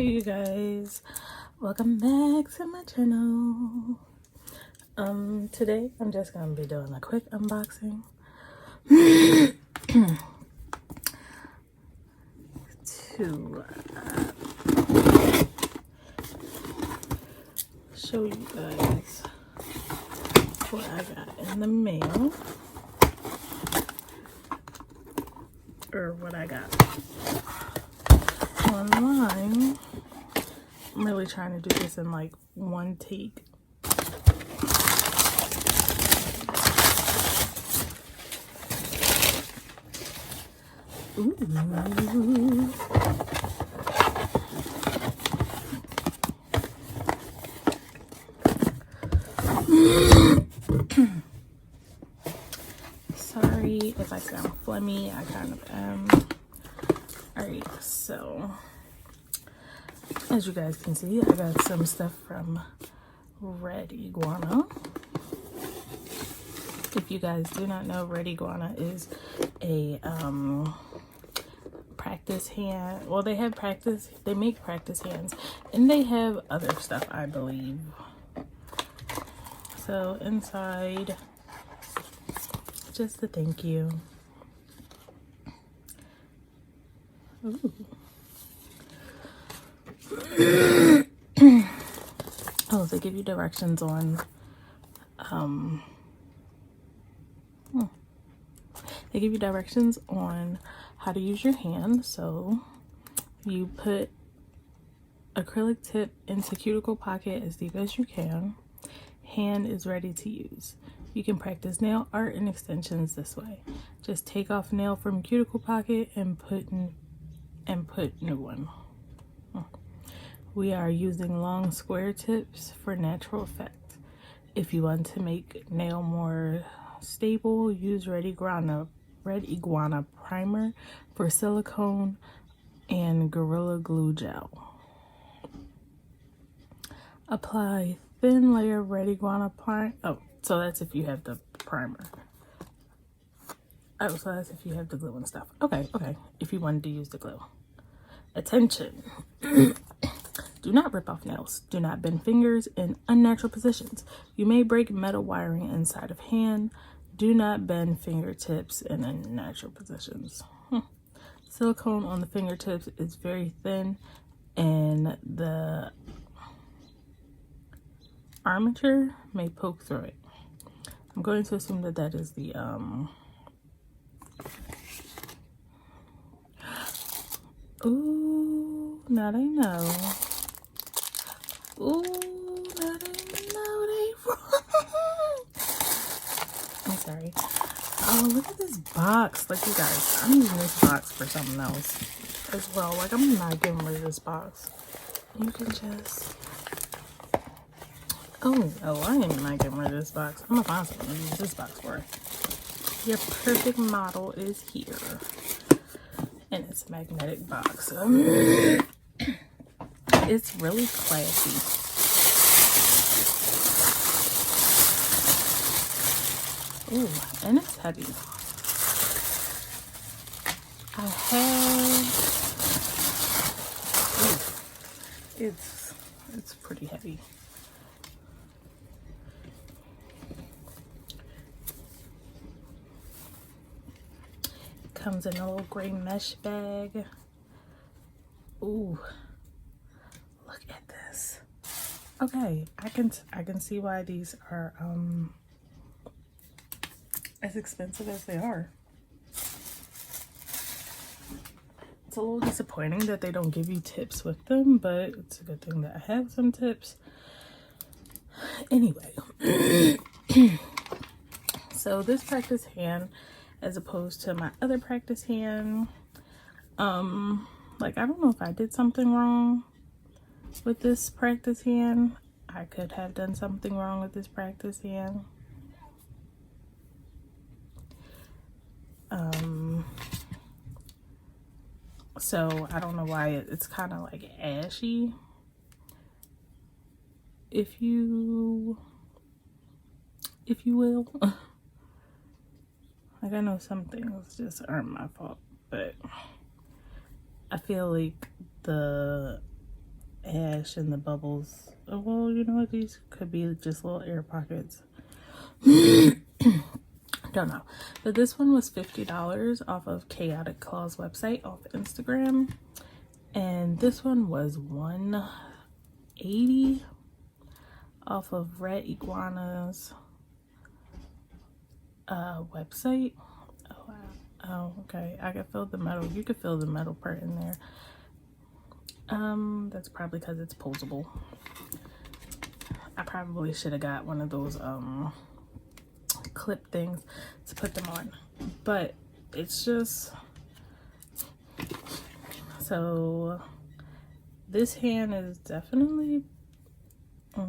Hey you guys, welcome back to my channel. Today I'm just gonna be doing a quick unboxing to show you guys what I got in the mail, or what I got online. I'm really trying to do this in like one take. Ooh. Sorry if I sound phlegmy, I kind of am. Alright, so as you guys can see, I got some stuff from Red Iguana. If you guys do not know, Red Iguana is a practice hand. Well, they make practice hands, and they have other stuff, I believe. So inside, just a thank you. Ooh. Oh, they give you directions on they give you directions on how to use your hand. So you put acrylic tip into cuticle pocket as deep as you can. Hand is ready to use. You can practice nail art and extensions this way. Just take off nail from cuticle pocket and put new one. We are using long square tips for natural effect. If you want to make nail more stable, use Red Iguana primer for silicone and Gorilla Glue gel. Apply thin layer Red Iguana primer. Oh, so that's if you have the primer. Oh, so that's if you have the glue and stuff. Okay. If you wanted to use the glue. Attention. Do not rip off nails. Do not bend fingers in unnatural positions. You may break metal wiring inside of hand. Do not bend fingertips in unnatural positions. Silicone on the fingertips is very thin, and the armature may poke through it. I'm going to assume that that is the Ooh, now they know. Ooh, now they know they wrong. I'm sorry. Oh, look at this box. Like, you guys, I'm using this box for something else as well. Like, I'm not getting rid of this box. You can just... Oh, I am not getting rid of this box. I'm gonna find something to use this box for. Your perfect model is here. And it's a magnetic box. It's really classy. Ooh, and it's heavy. I have... Ooh, it's pretty heavy. Comes in a little gray mesh bag. Ooh, look at this. Okay, I can see why these are as expensive as they are. It's a little disappointing that they don't give you tips with them, but it's a good thing that I have some tips. Anyway, so this practice hand, as opposed to my other practice hand, like, I don't know if I did something wrong with this practice hand. I could have done something wrong with this practice hand. So I don't know why it's kind of like ashy, if you will. Like, I know some things just aren't my fault, but I feel like the ash and the bubbles. Oh, well, you know what? These could be just little air pockets. Don't know. But this one was $50 off of Chaotic Klaws website off Instagram. And this one was $180 off of Red Iguana's website. Oh, wow. Oh, okay. I could feel the metal. You could feel the metal part in there. That's probably because it's posable. I probably should have got one of those clip things to put them on, but it's just, so this hand is definitely a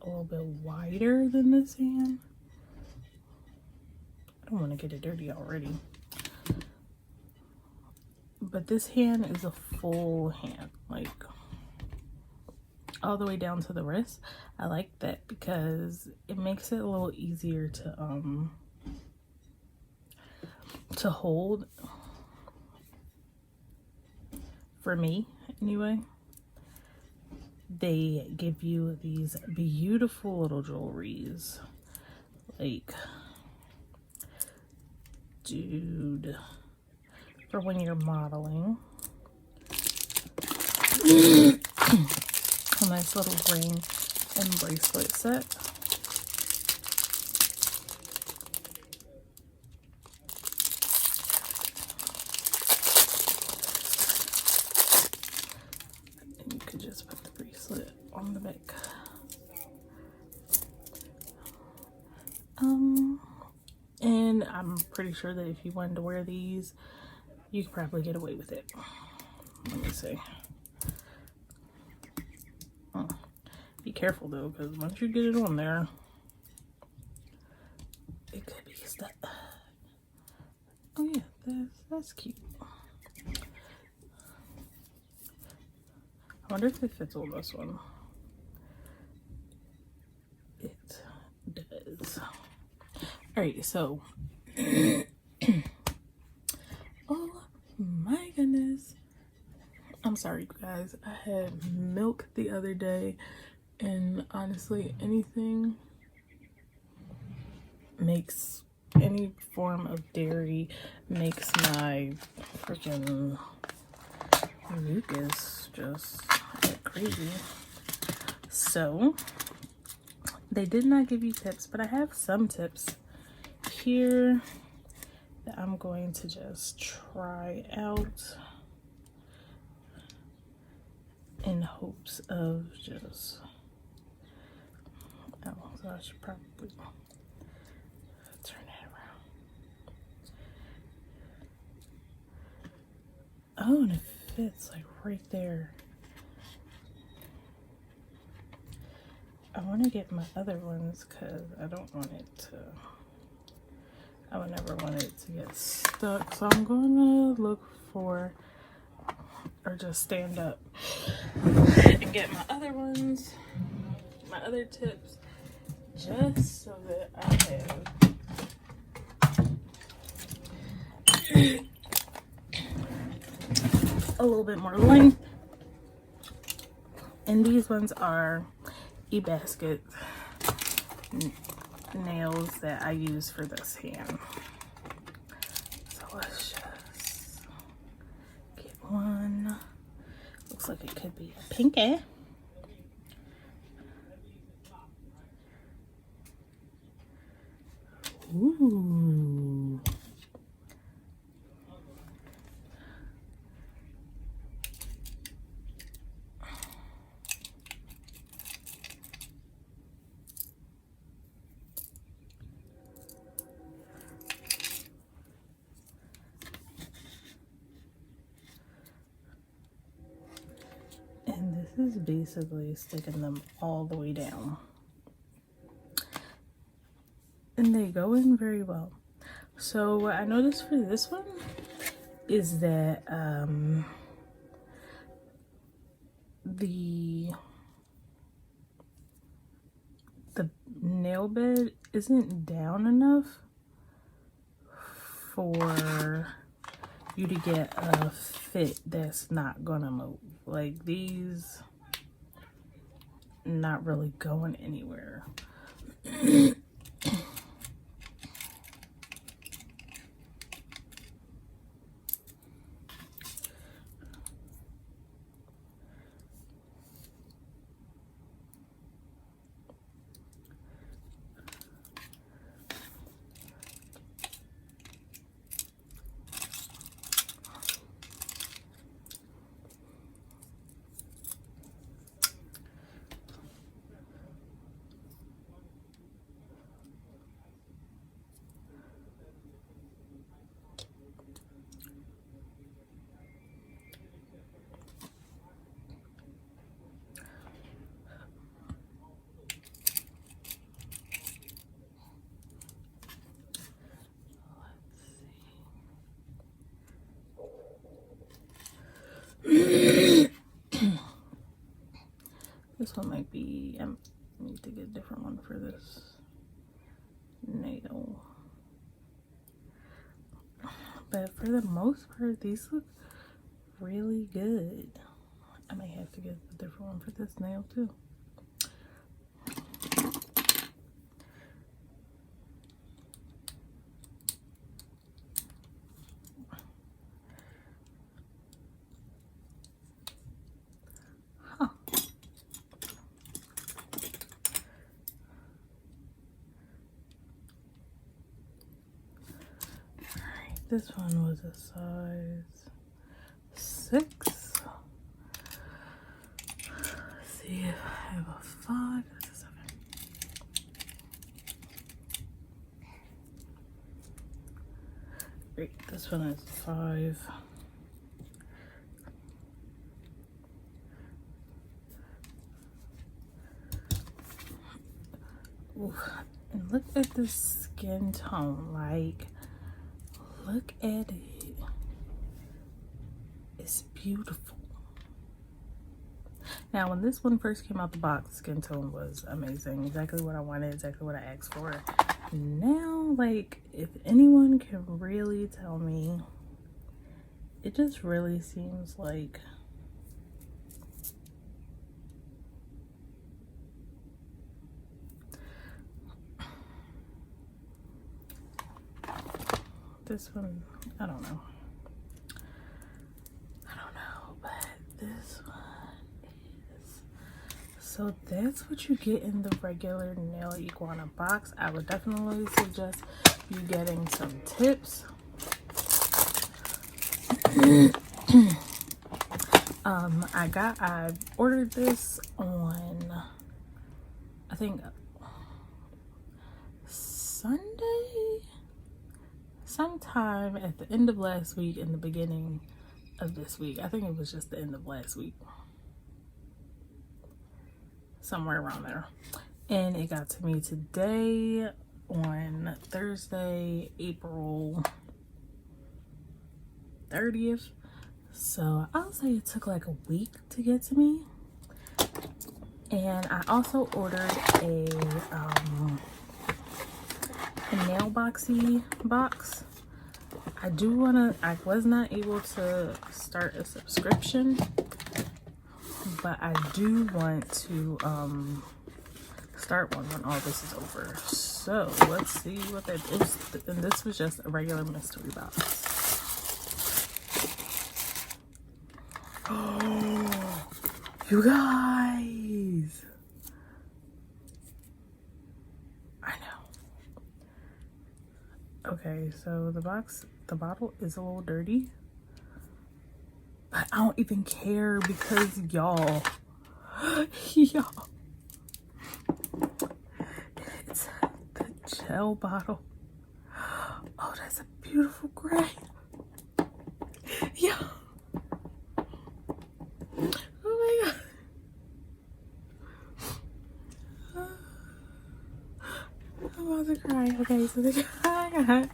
little bit wider than this hand. I don't want to get it dirty already, but this hand is a full hand, like all the way down to the wrist. I like that because it makes it a little easier to hold, for me anyway. They give you these beautiful little jewelries, like, dude, for when you're modeling. A nice little ring and bracelet set. And you could just put the bracelet on the back. And I'm pretty sure that if you wanted to wear these, you could probably get away with it. Let me see. Be careful though, because once you get it on there, it could be stuck. Oh yeah, that's cute. I wonder if it fits on this one. It does. Alright, so oh my goodness. I'm sorry, guys. I had milk the other day, and honestly, anything makes, any form of dairy makes my freaking mucus just get crazy. So they did not give you tips, but I have some tips here that I'm going to just try out in hopes of just, oh, so I should probably turn that around. Oh, and it fits like right there. I want to get my other ones because I don't want it to, I would never want it to get stuck. So I'm going to look for, or just stand up and get my other ones, my other tips, just so that I have a little bit more length. And these ones are eBasket nails that I use for this hand. So let's just get one. Looks like it could be a pinky. Ooh. And this is basically sticking them all the way down. And they go in very well. So what I noticed for this one is that the nail bed isn't down enough for you to get a fit that's not gonna move. Like these, not really going anywhere. This one might be, I need to get a different one for this nail. But for the most part, these look really good. I might have to get a different one for this nail too. This one was a size 6. Let's see if I have a 5. That's a 7. Great. This one is 5. Ooh. And look at the skin tone. Like, look at it. It's beautiful. Now, when this one first came out the box, skin tone was amazing. Exactly what I wanted, exactly what I asked for. Now, like, if anyone can really tell me, it just really seems like this one, I don't know, but this one is, so that's what you get in the regular nail iguana box. I would definitely suggest you getting some tips. I ordered this on, I think, Sunday, sometime at the end of last week and the beginning of this week. I think it was just the end of last week, somewhere around there. And it got to me today on Thursday, April 30th. So I'll say it took like a week to get to me. And I also ordered a nail boxy box. I was not able to start a subscription, but I do want to start one when all this is over. So let's see what that is. And this was just a regular mystery box. Oh, you guys, I know. Okay, so the bottle is a little dirty, but I don't even care because y'all, it's the gel bottle. Oh, that's a beautiful gray. Yeah. Oh my god. I'm about to cry. Okay, so I got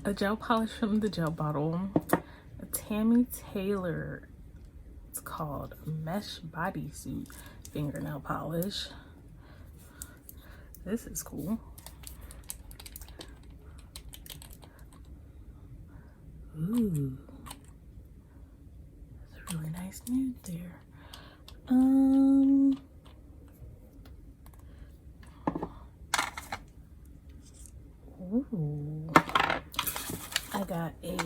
a gel polish from the gel bottle. A Tammy Taylor. It's called Mesh Bodysuit fingernail polish. This is cool. Ooh. really nice nude there. Ooh. I got a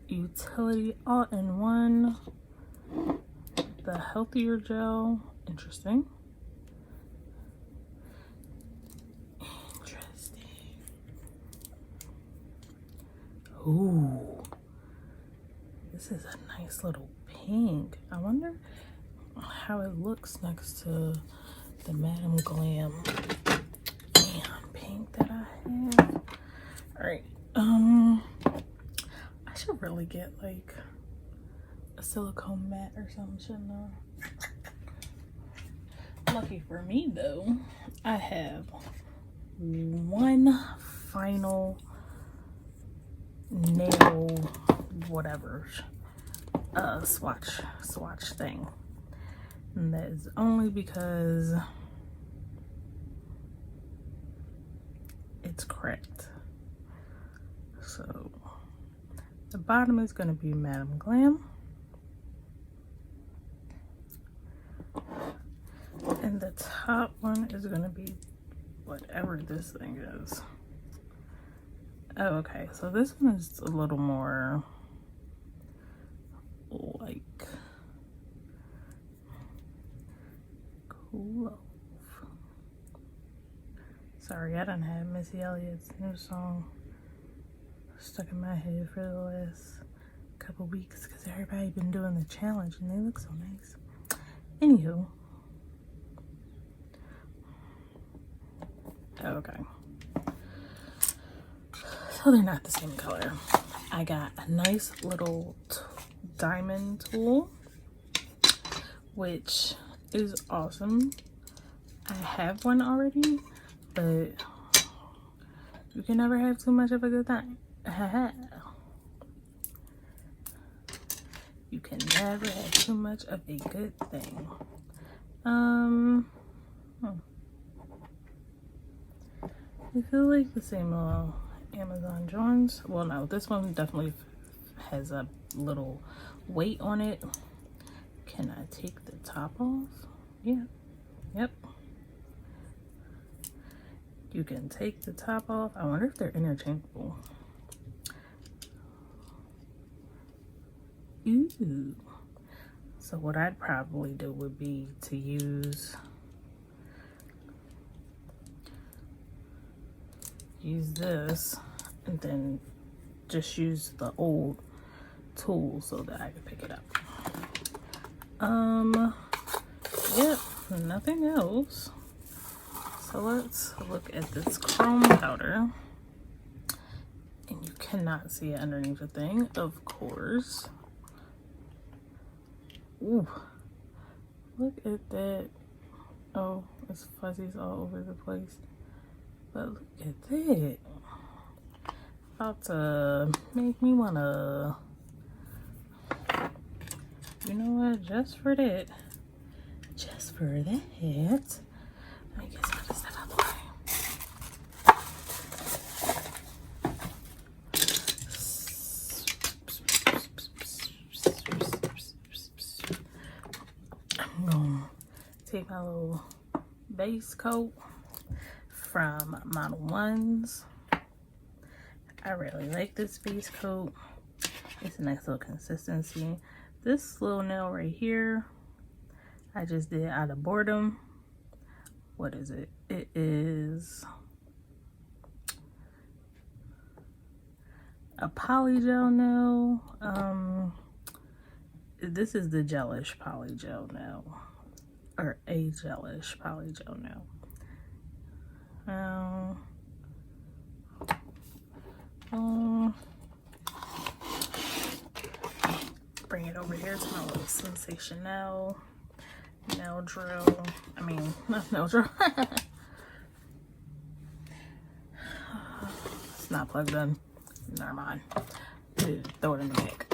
utility all-in-one, the healthier gel. Interesting. Ooh, this is a nice little pink. I wonder how it looks next to the Madam Glam pink that I have. All right, I should really get like a silicone mat or something, shouldn't I? Lucky for me though, I have one final nail whatever swatch thing, and that is only because it's cracked. So the bottom is going to be Madam Glam, and the top one is going to be whatever this thing is. Oh, okay, so this one is a little more like cool. Sorry, I done had Missy Elliott's new song stuck in my head for the last couple weeks because everybody been doing the challenge and they look so nice. Anywho, okay. So they're not the same color. I got a nice little diamond tool, which is awesome. I have one already, but you can never have too much of a good thing. You can never have too much of a good thing. I feel like the same Amazon Jones. Well, no, this one definitely has a little weight on it. Can I take the top off? Yeah. Yep. You can take the top off. I wonder if they're interchangeable. Ooh. So what I'd probably do would be to use this and then just use the old tool so that I can pick it up. Yep, nothing else. So let's look at this chrome powder. And you cannot see it underneath the thing, of course. Ooh, look at that. Oh, it's fuzzies all over the place. But look at that. About to make me wanna, you know what, just for that, let me get some of this stuff out the way. I'm gonna take my little base coat from Model 1s. I really like this base coat. It's a nice little consistency. This little nail right here, I just did out of boredom. What is it? It is a polygel nail. This is the gelish polygel nail, or a gelish polygel nail. Bring it over here to my little sensational nail drill. I mean, not nail drill. It's not plugged in. Never mind. Throw it in the bag.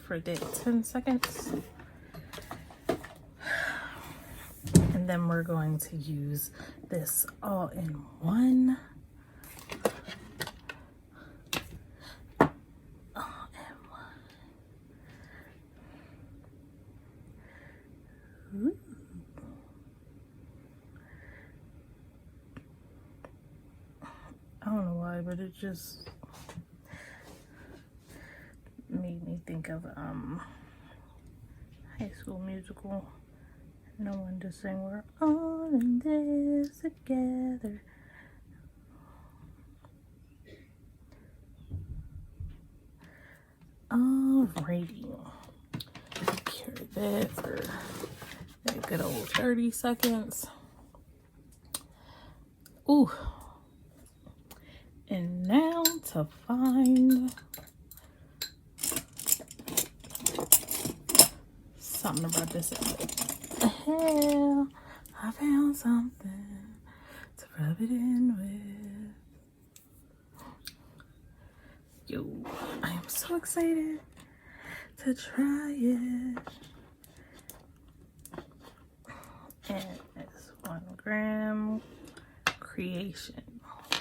For 10 seconds. And then we're going to use this all-in-one but it just made me think of High School Musical. No one to sing, we're all in this together. Alrighty. Cure that for a good old 30 seconds. Ooh. And now to find something about this. Hell, I found something to rub it in with. Yo, I am so excited to try it. And it's 1 gram creation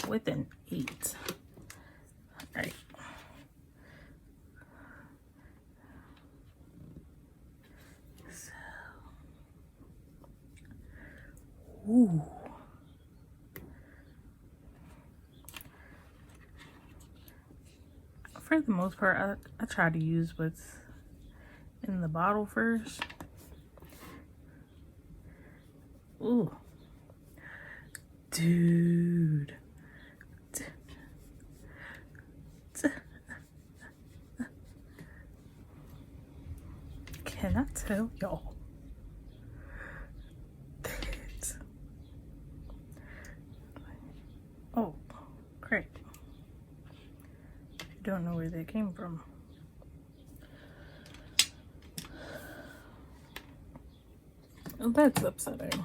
with an 8. All right. So, ooh. For the most part, I try to use what's in the bottle first. Ooh. Dude. Can I tell y'all that? Oh, great. Don't know where they came from. Oh, that's upsetting.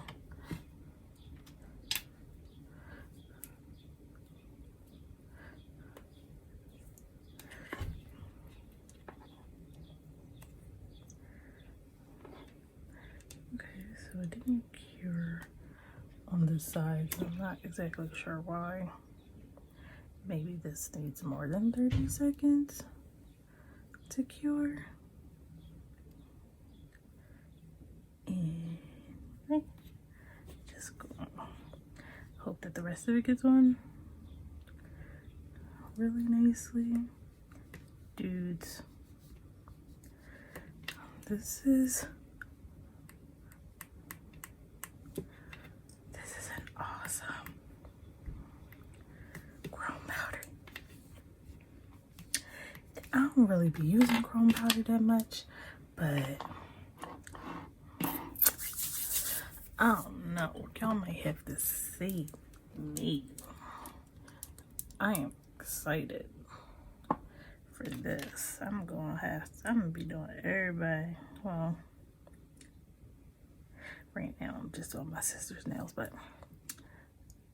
Okay, so it didn't cure on this side, so I'm not exactly sure why. Maybe this needs more than 30 seconds to cure. And just go. Hope that the rest of it gets on really nicely. Dudes, this is an awesome chrome powder. I don't really be using chrome powder that much, but I don't know. Y'all might have to see me. I am excited for this. I'm gonna be doing everybody. Well, right now I'm just doing my sister's nails, but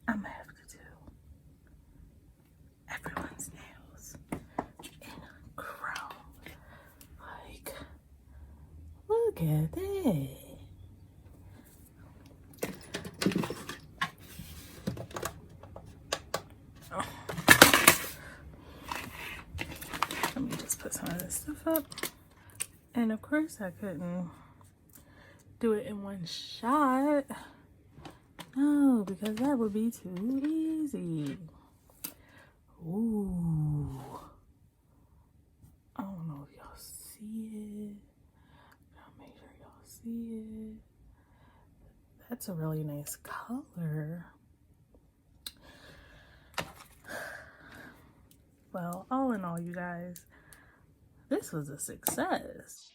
I'm gonna have to do everyone's nails in chrome. Like, look at that. Let me just put some of this stuff up. And of course I couldn't do it in one shot. No, because that would be too easy. Ooh. I don't know if y'all see it. I'll make sure y'all see it. That's a really nice color. Well, all in all, you guys, this was a success.